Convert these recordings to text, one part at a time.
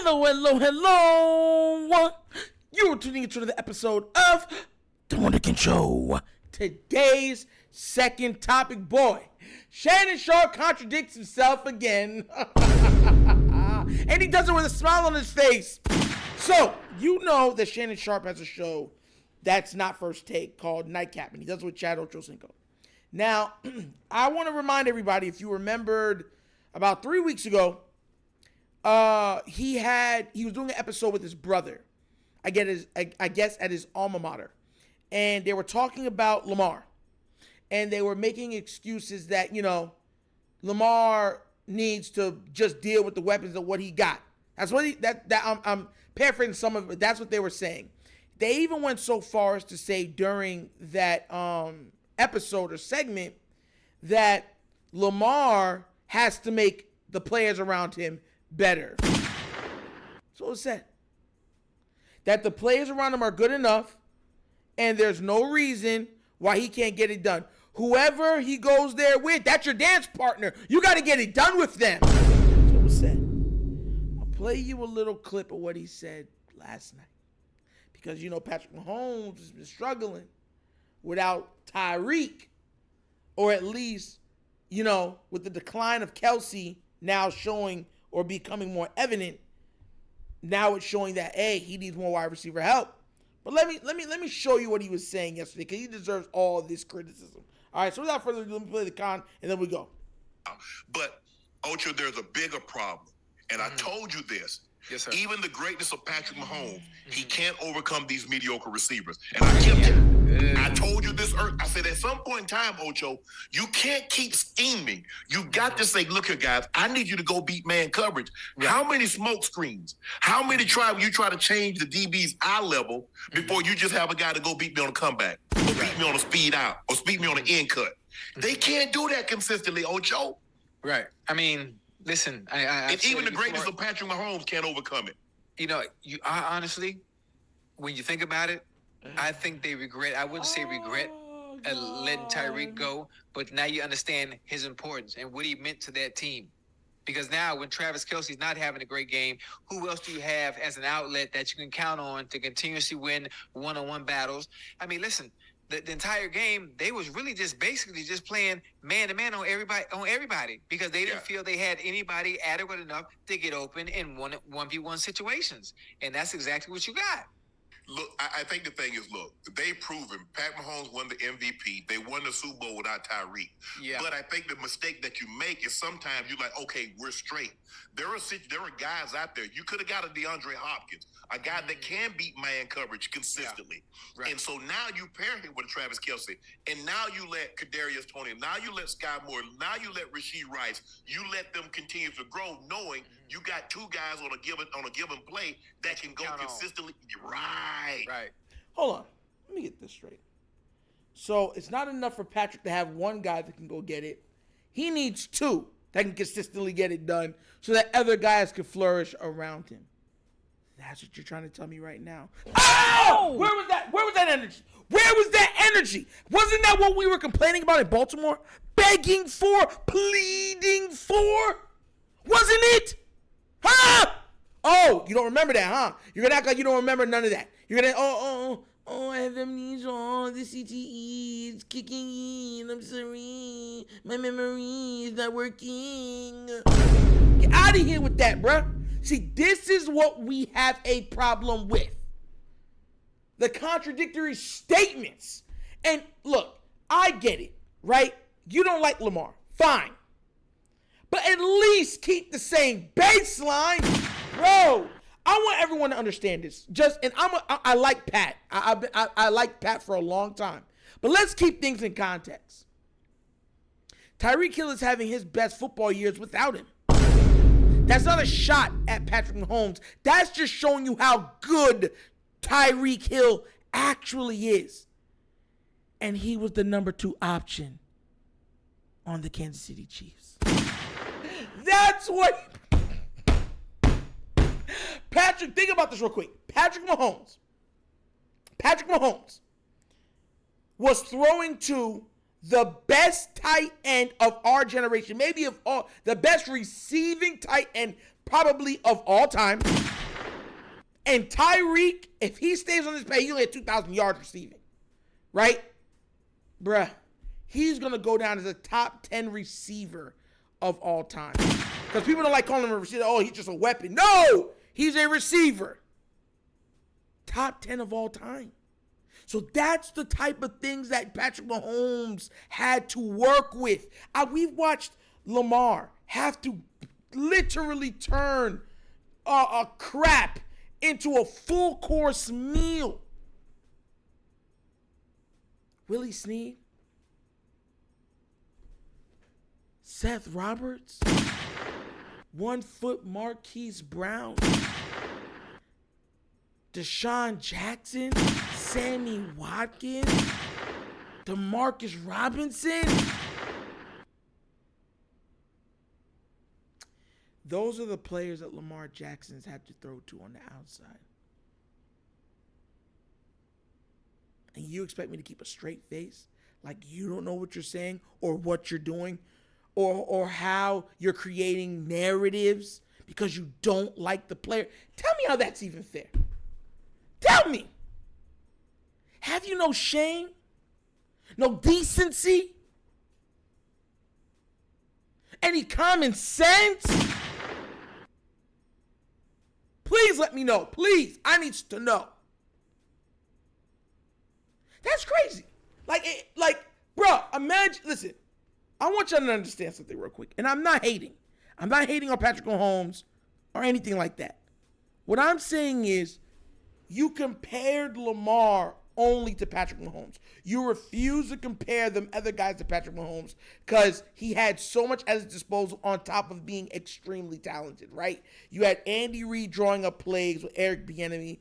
Hello, hello, hello. You're tuning into another episode of TheWunderkindShow. Today's second topic, boy. Shannon Sharpe contradicts himself again. And he does it with a smile on his face. So, you know that Shannon Sharpe has a show that's not First Take called Nightcap, and he does it with Chad Ochocinco. Now, I want to remind everybody, if you remembered about 3 weeks ago, he was doing an episode with his brother, I guess at his alma mater, and they were talking about Lamar, and they were making excuses that, you know, Lamar needs to just deal with the weapons of what he got. That's what I'm paraphrasing some of it. That's what they were saying. They even went so far as to say during that episode or segment that Lamar has to make the players around him better. So it was said that the players around him are good enough, and there's no reason why he can't get it done. Whoever he goes there with, that's your dance partner. You got to get it done with them. So it was said. I'll play you a little clip of what he said last night, because you know Patrick Mahomes has been struggling without Tyreek, or at least, you know, with the decline of Kelsey now showing or becoming more evident. Now it's showing that, hey, he needs more wide receiver help. But let me show you what he was saying yesterday, because he deserves all this criticism. All right, so without further ado, let me play the con, and then we go. But, Ocho, there's a bigger problem. And I told you this. Yes, sir. Even the greatness of Patrick Mahomes, he can't overcome these mediocre receivers. And I kept it. I told you this. I said at some point in time, Ocho, you can't keep scheming. You got to say, look here, guys, I need you to go beat man coverage. Right. How many smoke screens? How many you try to change the DB's eye level before you just have a guy to go beat me on a comeback, or beat me on a speed out, or beat me on an end cut? They can't do that consistently, Ocho. Right. I mean, listen, and even the greatness of Patrick Mahomes can't overcome it. You know, I honestly, when you think about it, I think they regret. I wouldn't say regret letting Tyreek go, but now you understand his importance and what he meant to that team. Because now when Travis Kelce's not having a great game, who else do you have as an outlet that you can count on to continuously win one-on-one battles? I mean, listen, the entire game, they was really basically playing man-to-man on everybody because they didn't feel they had anybody adequate enough to get open in 1v1 situations. And that's exactly what you got. Look, I think the thing is, look, they've proven Pat Mahomes won the MVP. They won the Super Bowl without Tyreek. Yeah. But I think the mistake that you make is sometimes you're like, okay, we're straight. There are guys out there. You could have got a DeAndre Hopkins, a guy that can beat man coverage consistently. Yeah. Right. And so now you pair him with Travis Kelce, and now you let Kadarius Toney, now you let Sky Moore, now you let Rashee Rice. You let them continue to grow, knowing you got two guys on a given play that can go consistently. Right. Hold on. Let me get this straight. So it's not enough for Patrick to have one guy that can go get it. He needs two that can consistently get it done so that other guys can flourish around him. That's what you're trying to tell me right now. Oh! Where was that energy? Where was that energy? Wasn't that what we were complaining about in Baltimore? Begging for, pleading for? Wasn't it? Huh? Oh, you don't remember that, huh? You're going to act like you don't remember none of that. You're going to, I have amnesia. The CTE is kicking in. I'm sorry. My memory is not working. Get out of here with that, bruh. See, this is what we have a problem with. The contradictory statements. And look, I get it, right? You don't like Lamar. Fine. But at least keep the same baseline. Bro, I want everyone to understand this. I like Pat. I like Pat for a long time. But let's keep things in context. Tyreek Hill is having his best football years without him. That's not a shot at Patrick Mahomes. That's just showing you how good Tyreek Hill actually is. And he was the number 2 option on the Kansas City Chiefs. That's what... Patrick, think about this real quick. Patrick Mahomes was throwing to the best tight end of our generation, maybe of all, the best receiving tight end probably of all time. And Tyreek, if he stays on this page, he'll get 2,000 yards receiving, right? Bruh, he's going to go down as a top 10 receiver of all time. Because people don't like calling him a receiver. Oh, he's just a weapon. No, he's a receiver. Top 10 of all time. So that's the type of things that Patrick Mahomes had to work with. We've watched Lamar have to literally turn a crap into a full course meal. Willie Snead, Seth Roberts, 1 foot Marquise Brown, Deshaun Jackson, Sammy Watkins, Demarcus Robinson. Those are the players that Lamar Jackson's had to throw to on the outside. And you expect me to keep a straight face? Like you don't know what you're saying or what you're doing or how you're creating narratives because you don't like the player? Tell me how that's even fair. Tell me. Have you no shame? No decency? Any common sense? Please let me know. Please. I need to know. That's crazy. Bro, imagine, listen, I want y'all to understand something real quick. And I'm not hating. I'm not hating on Patrick Mahomes or anything like that. What I'm saying is you compared Lamar only to Patrick Mahomes. You refuse to compare them other guys to Patrick Mahomes because he had so much at his disposal on top of being extremely talented, right? You had Andy Reid drawing up plays with Eric Bieniemy.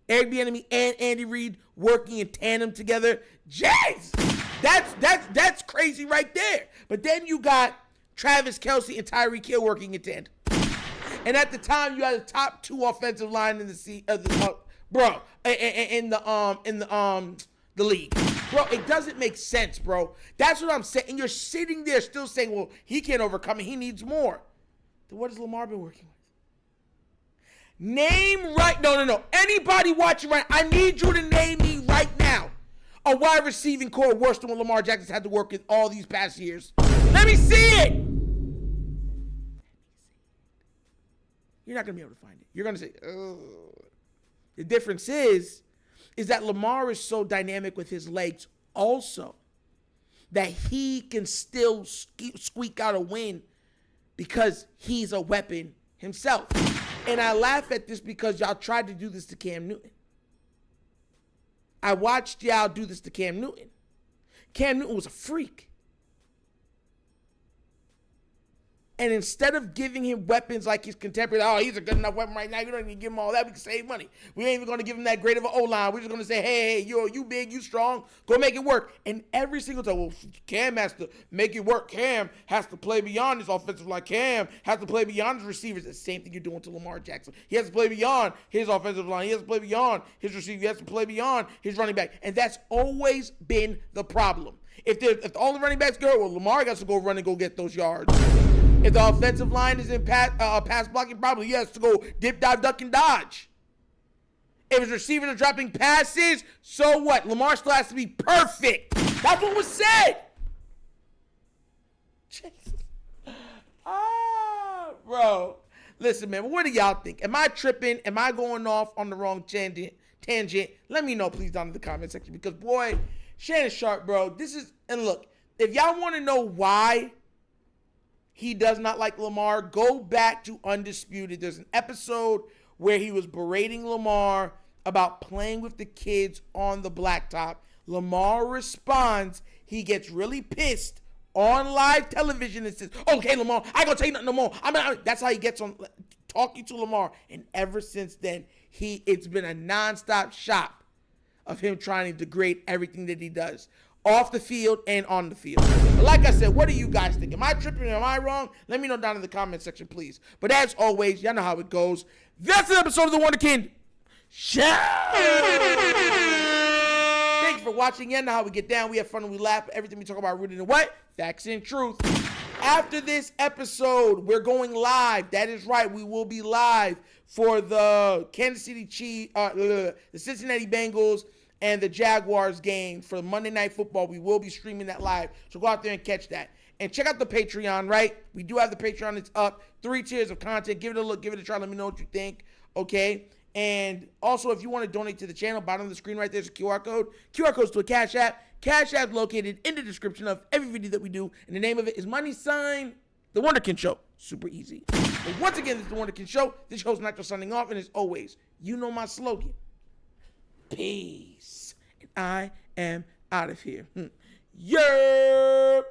Eric Bieniemy and Andy Reid working in tandem together. Jeez! That's crazy right there. But then you got Travis Kelce and Tyreek Hill working in tandem. And at the time, you had the top 2 offensive line in the league. Bro, it doesn't make sense, bro. That's what I'm saying. And you're sitting there still saying, well, he can't overcome it. He needs more. Then what has Lamar been working with? No. Anybody watching right now, I need you to name me right now a wide receiving core worse than what Lamar Jackson's had to work with all these past years. Let me see it. You're not going to be able to find it. You're going to say, oh. The difference is that Lamar is so dynamic with his legs also that he can still squeak out a win because he's a weapon himself. And I laugh at this because y'all tried to do this to Cam Newton. I watched y'all do this to Cam Newton. Cam Newton was a freak. And instead of giving him weapons like his contemporary, oh, he's a good enough weapon right now. You don't even give him all that. We can save money. We ain't even going to give him that great of an O-line. We're just going to say, hey, you big, you strong. Go make it work. And every single time, well, Cam has to make it work. Cam has to play beyond his offensive line. Cam has to play beyond his receivers. The same thing you're doing to Lamar Jackson. He has to play beyond his offensive line. He has to play beyond his receiver. He has to play beyond his running back. And that's always been the problem. If all the running backs go, well, Lamar got to go run and go get those yards. If the offensive line is in pass blocking, probably he has to go dip, dive, duck, and dodge. If his receivers are dropping passes, so what? Lamar still has to be perfect. That's what was said. Jesus. Bro. Listen, man, what do y'all think? Am I tripping? Am I going off on the wrong tangent? Let me know, please, down in the comment section. Because, boy, Shannon Sharpe, bro, and look, if y'all want to know why he does not like Lamar, go back to Undisputed. There's an episode where he was berating Lamar about playing with the kids on the blacktop. Lamar responds. He gets really pissed on live television and says, okay, Lamar, I ain't gonna tell you nothing no more. That's how he gets on talking to Lamar. And ever since then, it's been a nonstop shop of him trying to degrade everything that he does, off the field and on the field. But like I said, what do you guys think? Am I tripping? Am I wrong? Let me know down in the comment section, please. But as always, y'all know how it goes. That's an episode of The Wonder Kind Show. Thank you for watching. watching. You know how we get down. We have fun and we laugh. Everything we talk about rooted in what? Facts and truth. After this episode, we're going live. That is right. We will be live for the Kansas City Chiefs, the Cincinnati Bengals, and the Jaguars game for Monday Night Football. We will be streaming that live. So go out there and catch that. And check out the Patreon, right? We do have the Patreon. It's up. 3 tiers of content. Give it a look. Give it a try. Let me know what you think. Okay? And also, if you want to donate to the channel, bottom of the screen right there's a QR code. QR code's to a Cash App. Cash App located in the description of every video that we do. And the name of it is money sign The Wunderkind Show. Super easy. But once again, this is The Wunderkind Show. This host Nitro signing off. And as always, you know my slogan. Peace. And I am out of here. Yerp.